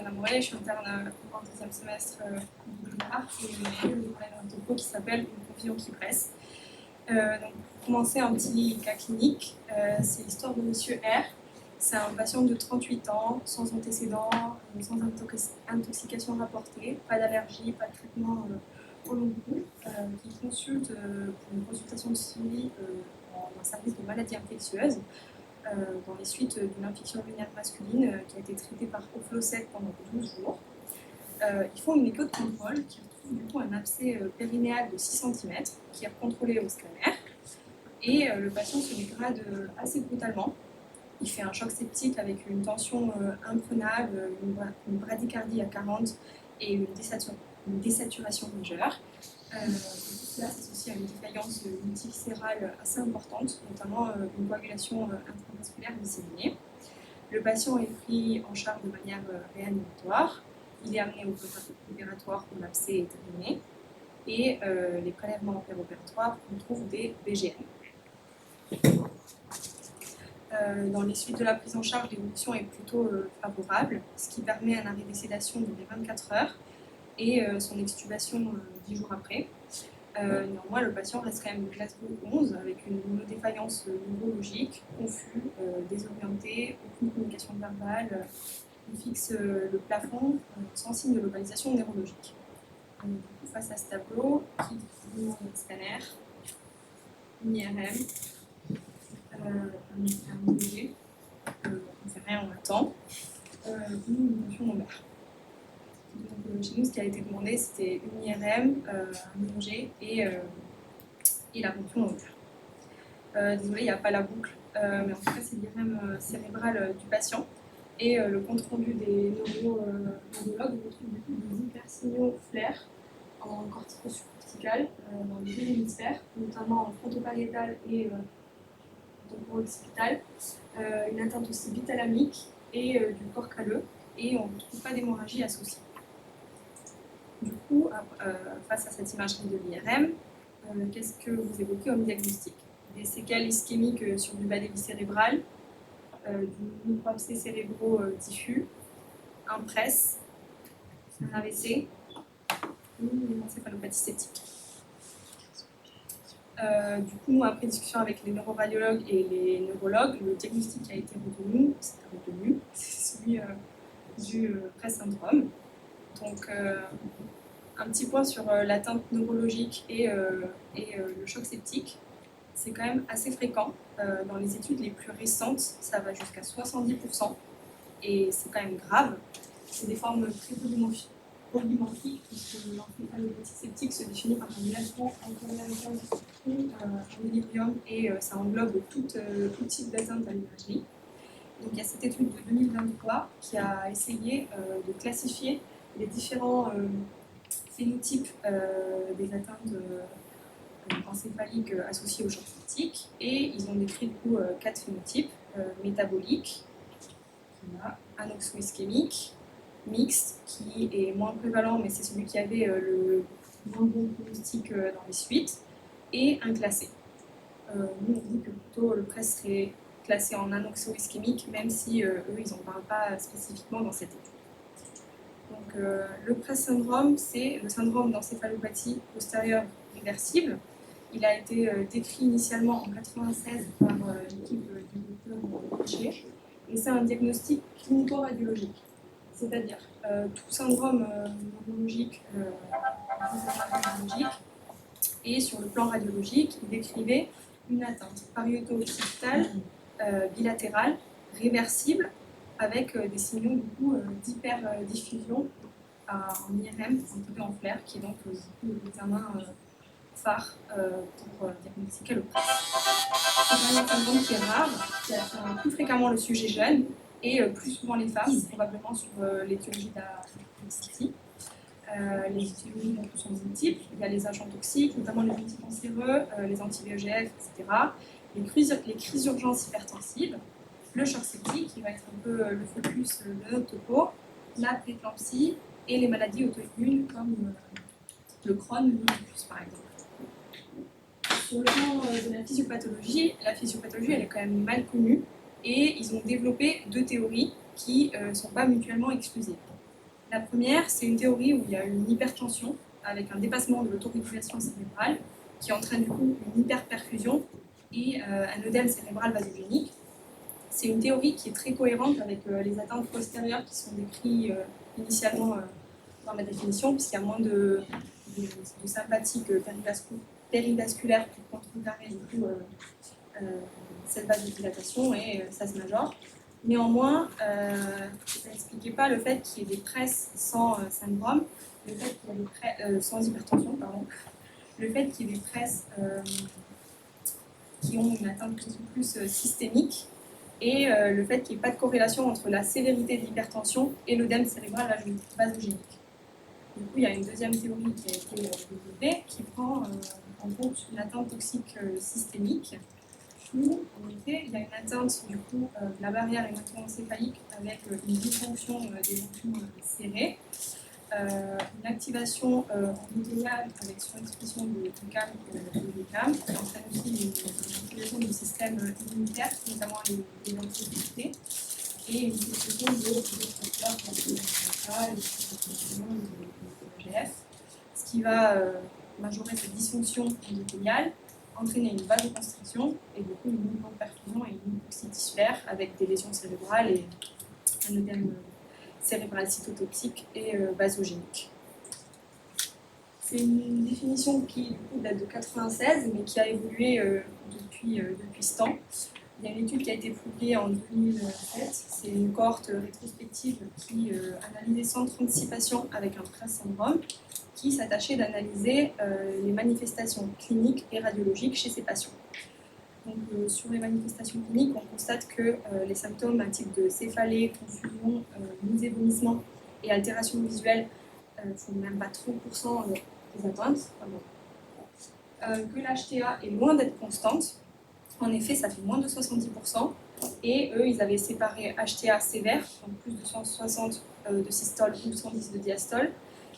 Fiona Morel, je suis interne en deuxième semestre de l'art et j'ai un topo qui s'appelle Une confusion qui presse. Donc, pour commencer, un petit cas clinique, c'est l'histoire de Monsieur R. C'est un patient de 38 ans, sans antécédents, sans intoxication rapportée, pas d'allergie, pas de traitement au long cours, qui consulte pour une consultation de suivi dans un service de maladies infectieuses. Dans les suites d'une infection urinaire masculine qui a été traitée par Oflocet pendant 12 jours. Ils font une écho de contrôle qui retrouve du coup un abcès périnéal de 6 cm qui est contrôlé au scanner. Et le patient se dégrade assez brutalement. Il fait un choc septique avec une tension imprenable, une bradycardie à 40 et une désaturation majeure. Tout cela s'associe à une défaillance multiviscérale assez importante, notamment une coagulation intravasculaire disséminée. Le patient est pris en charge de manière réanimatoire. Il est amené au bloc opératoire où l'abcès est terminé. Et les prélèvements opératoires, on trouve des BGM. Dans les suites de la prise en charge, l'évolution est plutôt favorable, ce qui permet un arrêt des sédations dans les 24 heures et son extubation 10 jours après. Néanmoins, le patient reste quand même Glasgow 11 avec une défaillance neurologique, confus, désorienté, aucune communication verbale. Il fixe le plafond sans signe de localisation neurologique. Du coup, face à ce tableau, qui demande un scanner, une IRM, un EEG, on ne fait rien, on attend, une notion lombaire. Donc, chez nous, ce qui a été demandé, c'était une IRM, un EEG et la ponction lombaire. Désolé, il n'y a pas la boucle, mais en tout cas, c'est l'IRM cérébrale du patient. Et le compte rendu des neurologues retrouve du coup des hypersignaux flares en cortico-subcortical dans les deux hémisphères, notamment en frontopariétal et temporo-occipital, une atteinte aussi bithalamique et du corps calleux, et on ne trouve pas d'hémorragie associée. Du coup, face à cette imagerie de l'IRM, qu'est-ce que vous évoquez comme diagnostic? Des séquelles ischémiques sur du bas débit cérébral, du micro-abcès cérébraux diffus, un PRES, un AVC, une encéphalopathie septique. Du coup, après discussion avec les neuroradiologues et les neurologues, le diagnostic qui a été retenu, c'est celui du PRES syndrome. Donc, un petit point sur l'atteinte neurologique et le choc septique. C'est quand même assez fréquent. Dans les études les plus récentes, ça va jusqu'à 70%. Et c'est quand même grave. C'est des formes très polymorphiques, puisque l'encéphalopathie septique se définit par un glaçement encéphalique ou un délirium, et ça englobe tout type d'atteinte à l'imagerie. Donc il y a cette étude de 2023 qui a essayé de classifier les différents phénotypes des atteintes encéphaliques associées au choc septique, et ils ont décrit du coup 4 phénotypes métaboliques, anoxo-ischémique, mixte, qui est moins prévalent, mais c'est celui qui avait le moins bon pronostic dans les suites, et inclassé. Nous, on dit que plutôt le PRES serait classé en anoxo-ischémique, même si eux, ils n'en parlent pas spécifiquement dans cette étude. Donc, le PRES syndrome, c'est le syndrome d'encéphalopathie postérieure réversible. Il a été décrit initialement en 1996 par l'équipe du docteur Rocher, et c'est un diagnostic clinico-radiologique. C'est-à-dire tout syndrome neurologique, et sur le plan radiologique, il décrivait une atteinte parieto-occipitale bilatérale, réversible, avec des signaux du coup d'hyperdiffusion en IRM, en TP en flair, qui est donc l'examen phare pour diagnostiquer le PRES. C'est un syndrome qui est rare, qui atteint plus fréquemment le sujet jeune et plus souvent les femmes, probablement sur l'étiologie de la toxicité. Les étiologies sont multiples. Il y a les agents toxiques, notamment les anticancéreux, les anti-VEGF, etc. Les crises d'urgence hypertensive, le choc septique, qui va être un peu le focus de notre topo, la prééclampsie et les maladies auto-immunes comme le Crohn ou le lupus, par exemple. Sur le plan de la physiopathologie elle est quand même mal connue, et ils ont développé 2 théories qui ne sont pas mutuellement exclusives. La première, c'est une théorie où il y a une hypertension avec un dépassement de l'autorégulation cérébrale qui entraîne du coup une hyperperfusion et un œdème cérébral vasogénique. C'est une théorie qui est très cohérente avec les atteintes postérieures qui sont décrites initialement dans ma définition, puisqu'il y a moins de sympathique péridasculaire qui contrecarrer du coup cette vasodilatation et ça se majore. Néanmoins, ça n'expliquait pas le fait qu'il y ait des presses sans syndrome, le fait qu'il y ait des sans hypertension, pardon, le fait qu'il y ait des presses qui ont une atteinte plus systémique et le fait qu'il n'y ait pas de corrélation entre la sévérité de l'hypertension et l'œdème cérébral vasogénique. Du coup, il y a une deuxième théorie qui a été développée qui prend en compte une atteinte toxique systémique où, en effet, il y a une atteinte du coup, de la barrière hémato-encéphalique avec une dysfonction des jonctions serrées, une activation endothéliale avec surexpression de CAM et de CAM, qui entraîne aussi une activation du système immunitaire, notamment les antisécurités, et une sécrétion de facteurs comme le GF, ce qui va majorer cette dysfonction endothéliale, entraîner une vasoconstriction et du coup une hypoperfusion et une hypoxie tissulaire avec des lésions cérébrales et un œdème cérébral cytotoxique et vasogénique. C'est une définition qui du coup, date de 1996 mais qui a évolué depuis ce temps. Il y a une étude qui a été publiée en 2007, c'est une cohorte rétrospective qui analysait 136 patients avec un PRES syndrome qui s'attachait d'analyser les manifestations cliniques et radiologiques chez ces patients. Donc, sur les manifestations cliniques, on constate que les symptômes à type de céphalée, confusion, nausées, vomissements et altérations visuelles ne font même pas 30% des atteintes. Que l'HTA est loin d'être constante. En effet, ça fait moins de 70%. Et eux, ils avaient séparé HTA sévère, donc plus de 160 de systole ou 110 de diastole,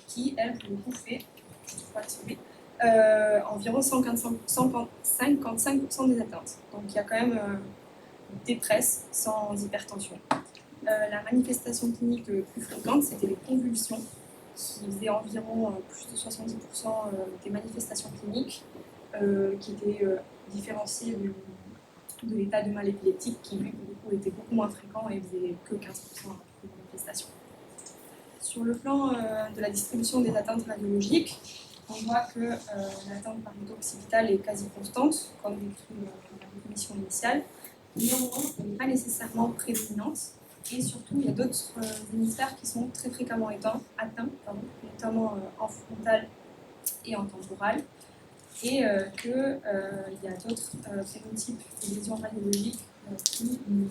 qui, elle, pour le coup, fait environ 55% des atteintes. Donc il y a quand même des presses sans hypertension. La manifestation clinique plus fréquente, c'était les convulsions, qui faisaient environ plus de 70% des manifestations cliniques, qui étaient différenciées de l'état de mal épileptique, qui lui, pour le coup, était beaucoup moins fréquent et faisait que 15% des manifestations. Sur le plan de la distribution des atteintes radiologiques, on voit que l'atteinte parieto-occipitale est quasi constante, comme décrit dans la définition initiale. Néanmoins, elle n'est pas nécessairement prédominante. Et surtout, il y a d'autres hémisphères qui sont très fréquemment atteints, notamment en frontal et en temporal. Et qu'il y a d'autres phénotypes de lésions radiologiques qui ne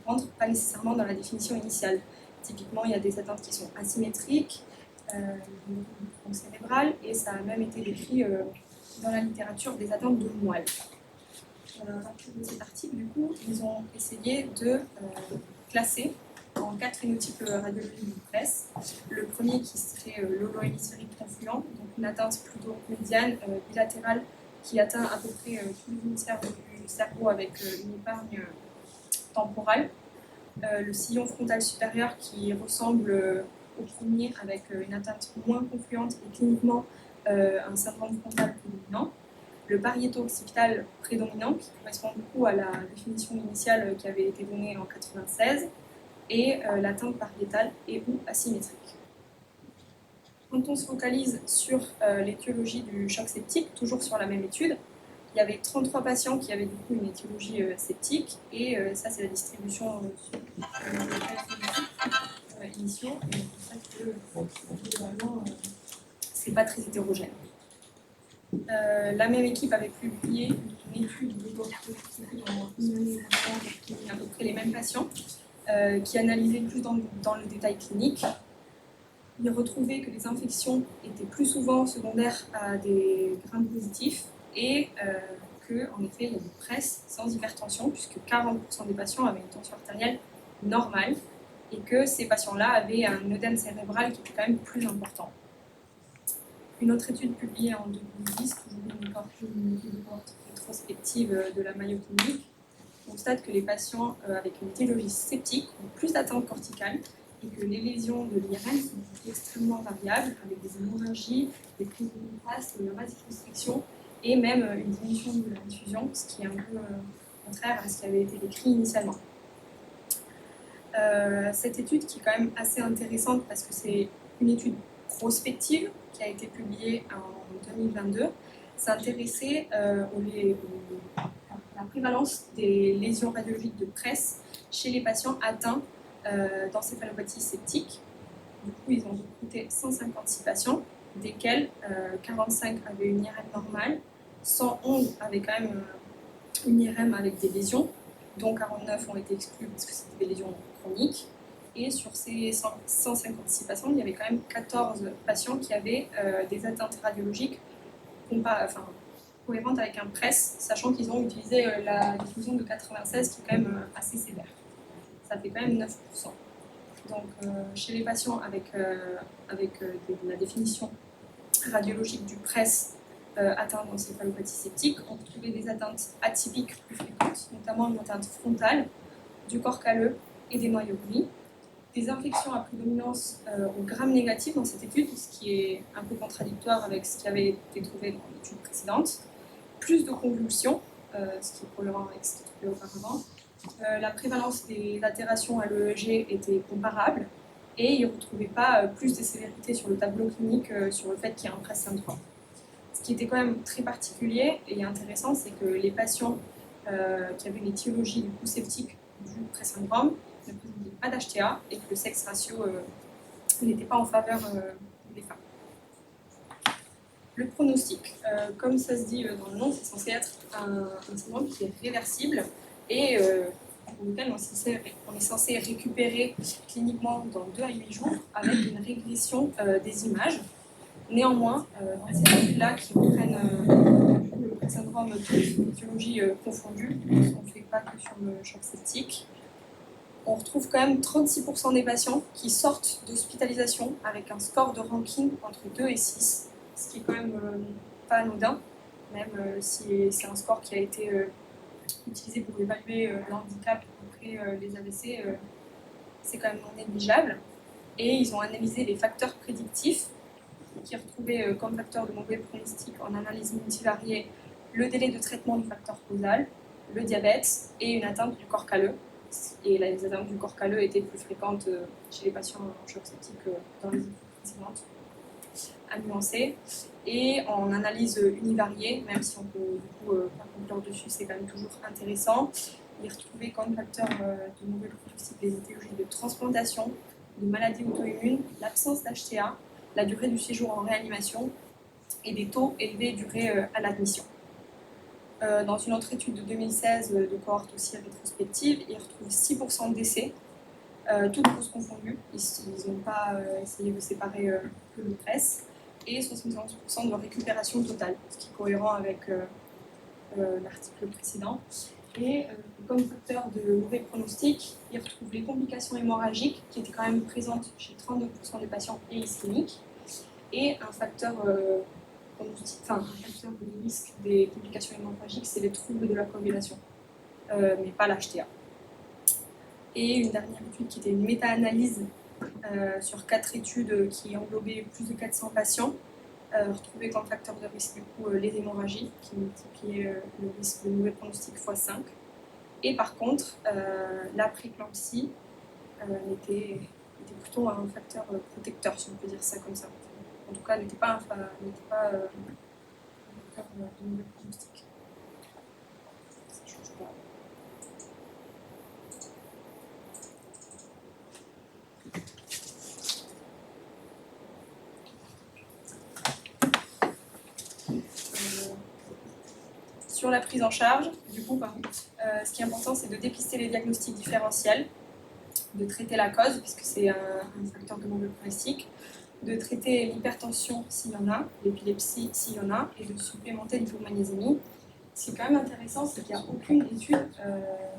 rentrent pas nécessairement dans la définition initiale. Typiquement, il y a des atteintes qui sont asymétriques, cérébrales, et ça a même été décrit dans la littérature des atteintes de moelle. À partir de cet article, du coup, ils ont essayé de classer en 4 phénotypes radiologiques du PRES. Le premier qui serait l'holohémisphérique confluent, donc une atteinte plutôt médiane, bilatérale, qui atteint à peu près tous les hémisphères du cerveau avec une épargne temporale. Le sillon frontal supérieur qui ressemble au premier avec une atteinte moins confluente et cliniquement un syndrome frontal prédominant. Le pariéto-occipital prédominant qui correspond beaucoup à la définition initiale qui avait été donnée en 1996 et l'atteinte pariétale et ou asymétrique. Quand on se focalise sur l'étiologie du choc septique, toujours sur la même étude, il y avait 33 patients qui avaient du coup une étiologie septique et ça c'est la distribution initiaux et on constate que globalement c'est pas très hétérogène. La même équipe avait publié une étude de en une année qui est à peu près les mêmes patients qui analysait plus dans le détail clinique. Ils retrouvaient que les infections étaient plus souvent secondaires à des grains positifs et qu'en effet, il y a des presses sans hypertension, puisque 40% des patients avaient une tension artérielle normale et que ces patients-là avaient un œdème cérébral qui était quand même plus important. Une autre étude publiée en 2010, toujours une cohorte rétrospective de la myoclinique, constate que les patients avec une étiologie septique ont plus d'atteintes corticales et que les lésions de l'IRM sont extrêmement variables, avec des hémorragies, des prises de contraste, une vasoconstriction et même une diminution de la diffusion, ce qui est un peu contraire à ce qui avait été décrit initialement. Cette étude qui est quand même assez intéressante parce que c'est une étude prospective qui a été publiée en 2022, s'intéressait à la prévalence des lésions radiologiques de presse chez les patients atteints d'encéphalopathie septique. Du coup, ils ont recruté 156 patients, desquels 45 avaient une IRM normale, 111 avaient quand même une IRM avec des lésions, dont 49 ont été exclus parce que c'était des lésions chroniques. Et sur ces 156 patients, il y avait quand même 14 patients qui avaient des atteintes radiologiques cohérentes avec un press, sachant qu'ils ont utilisé la diffusion de 96 qui est quand même assez sévère. Ça fait quand même 9%. Donc chez les patients avec la définition radiologique du press atteints d'encéphalopathie septique, on retrouvait des atteintes atypiques plus fréquentes, notamment une atteinte frontale, du corps calleux et des noyaux gris, des infections à prédominance au gramme négatif dans cette étude, ce qui est un peu contradictoire avec ce qui avait été trouvé dans l'étude précédente, plus de convulsions, ce qui est cohérent avec ce qui était trouvé auparavant. La prévalence des altérations à l'EEG était comparable et ils ne retrouvaient pas plus de sévérité sur le tableau clinique sur le fait qu'il y a un press syndrome. Ce qui était quand même très particulier et intéressant, c'est que les patients qui avaient une étiologie du coup septique du press syndrome ne présentaient pas d'HTA et que le sexe ratio n'était pas en faveur des femmes. Le pronostic, comme ça se dit dans le nom, c'est censé être un syndrome qui est réversible et pour lequel on est censé récupérer cliniquement dans 2 à 8 jours avec une régression des images. Néanmoins, dans ces études-là qui reprennent le syndrome de étiologie confondue, on ne fait pas que sur le choc septique, on retrouve quand même 36% des patients qui sortent d'hospitalisation avec un score de ranking entre 2 et 6, ce qui est quand même pas anodin, même si c'est un score qui a été utilisé pour évaluer le handicap après les AVC, c'est quand même non négligeable. Et ils ont analysé les facteurs prédictifs qui retrouvaient comme facteur de mauvais pronostic en analyse multivariée le délai de traitement du facteur causal, le diabète et une atteinte du corps calleux. Et les atteintes du corps calleux étaient plus fréquentes chez les patients en choc septique que dans les études précédentes, à nuancer. Et en analyse univariée, même si on peut du coup pas conclure dessus, c'est quand même toujours intéressant, ils retrouvaient comme facteur de mauvais pronostic les étiologies de transplantation, de maladies auto-immunes, l'absence d'HTA, la durée du séjour en réanimation et des taux élevés durés à l'admission. Dans une autre étude de 2016 de cohorte aussi rétrospective, ils retrouvent 6% de décès, toutes causes confondues. Ils n'ont pas essayé de séparer que le press, et 71% de récupération totale, ce qui est cohérent avec l'article précédent. Et comme facteur de mauvais pronostic, ils retrouvent les complications hémorragiques qui étaient quand même présentes chez 32% des patients et ischémiques, et un facteur de risque des complications hémorragiques, c'est les troubles de la coagulation, mais pas l'HTA. Et une dernière étude qui était une méta-analyse sur 4 études qui englobaient plus de 400 patients, retrouvait comme facteur de risque du coup les hémorragies qui multipliaient le risque de mauvais pronostic x 5. Et par contre, la préclampsie était plutôt un facteur protecteur, si on peut dire ça comme ça. En tout cas, n'était pas un facteur de mauvais pronostic. Ça change pas. Sur la prise en charge, du coup, ce qui est important, c'est de dépister les diagnostics différentiels, de traiter la cause, puisque c'est un facteur de mauvais pronostic, de traiter l'hypertension s'il y en a, l'épilepsie s'il y en a, et de supplémenter l'hypomagnésémie. Ce qui est quand même intéressant, c'est qu'il n'y a aucune étude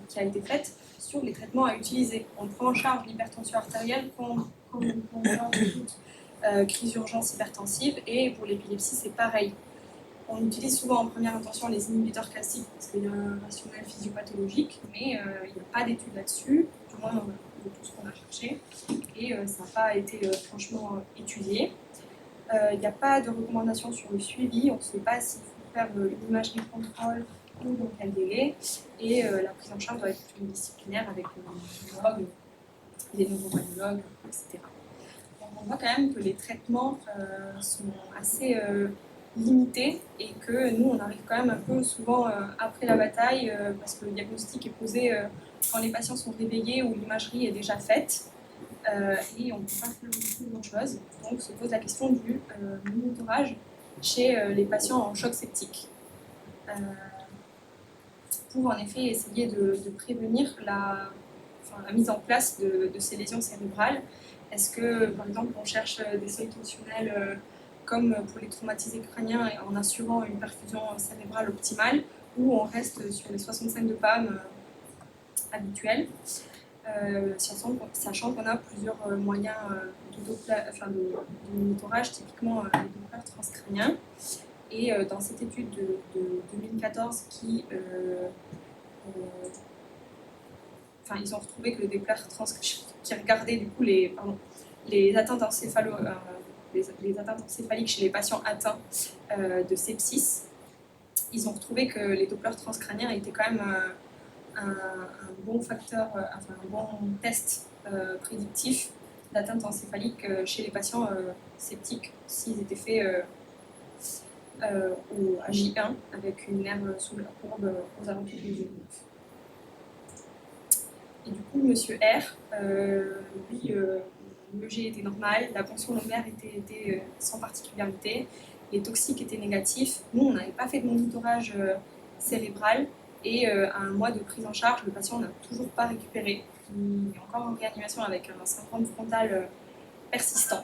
qui a été faite sur les traitements à utiliser. On prend en charge l'hypertension artérielle comme on prend en charge toute crise d'urgence hypertensive, et pour l'épilepsie, c'est pareil. On utilise souvent en première intention les inhibiteurs classiques parce qu'il y a un rationnel physiopathologique, mais il n'y a pas d'études là-dessus, du moins tout ce qu'on a cherché, et ça n'a pas été franchement étudié. Il n'y a pas de recommandation sur le suivi, on ne sait pas s'il faut faire une imagerie de contrôle ou dans quel délai, et la prise en charge doit être pluridisciplinaire avec des neurologues, des neuroradiologues, etc. Donc on voit quand même que les traitements sont assez limités et que nous on arrive quand même un peu souvent après la bataille parce que le diagnostic est posé quand les patients sont réveillés ou l'imagerie est déjà faite. Et on ne peut pas faire beaucoup grand-chose. Donc se pose la question du monitorage chez les patients en choc septique. Pour en effet essayer de prévenir la mise en place de ces lésions cérébrales. Est-ce que, par exemple, on cherche des seuils tensionnels comme pour les traumatisés crâniens en assurant une perfusion cérébrale optimale, ou on reste sur les 65 de PAM habituels, sachant qu'on a plusieurs moyens de monitorage, typiquement les Doppler transcrâniens. Et dans cette étude de 2014 ils ont retrouvé que le Doppler qui regardait du coup les atteintes les atteintes encéphaliques chez les patients atteints de sepsis, ils ont retrouvé que les Doppler transcrâniens étaient quand même un bon facteur, un bon test prédictif d'atteinte encéphalique chez les patients sceptiques s'ils étaient faits à J1 avec une nerve sous la courbe aux alentours du J9. Et du coup, monsieur R, lui, l'EG était normal, la ponction lombaire était sans particularité, les toxiques étaient négatifs. Nous, on n'avait pas fait de monitorage cérébral et à un mois de prise en charge, le patient n'a toujours pas récupéré. Il est encore en réanimation avec un syndrome frontal persistant.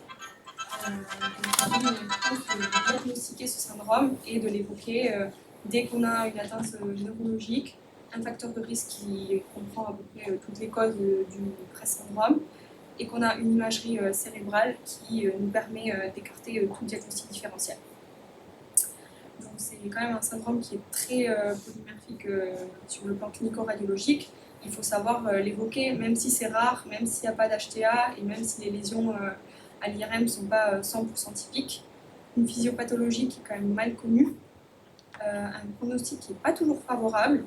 Donc, de diagnostiquer ce syndrome et de l'évoquer dès qu'on a une atteinte neurologique, un facteur de risque qui comprend à peu près toutes les causes du pré-syndrome, et qu'on a une imagerie cérébrale qui nous permet d'écarter tout diagnostic différentiel. Donc c'est quand même un syndrome qui est très polymorphique sur le plan clinico-radiologique. Il faut savoir l'évoquer, même si c'est rare, même s'il n'y a pas d'HTA et même si les lésions à l'IRM ne sont pas 100% typiques. Une physiopathologie qui est quand même mal connue, un pronostic qui n'est pas toujours favorable,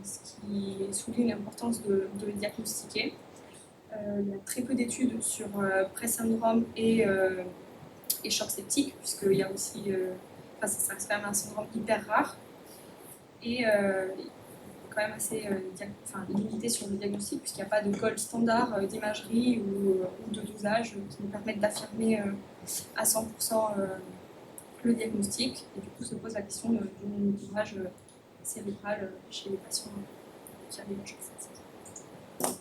ce qui souligne l'importance de le diagnostiquer. Il y a très peu d'études sur pré-syndrome et choc septique, puisqu'il y a aussi, ça reste quand même un syndrome hyper rare, et quand même assez limité sur le diagnostic, puisqu'il n'y a pas de gold standard d'imagerie ou de dosage qui nous permettent d'affirmer à 100% le diagnostic, et du coup se pose la question du monitorage cérébral chez les patients qui arrivent en choc septique.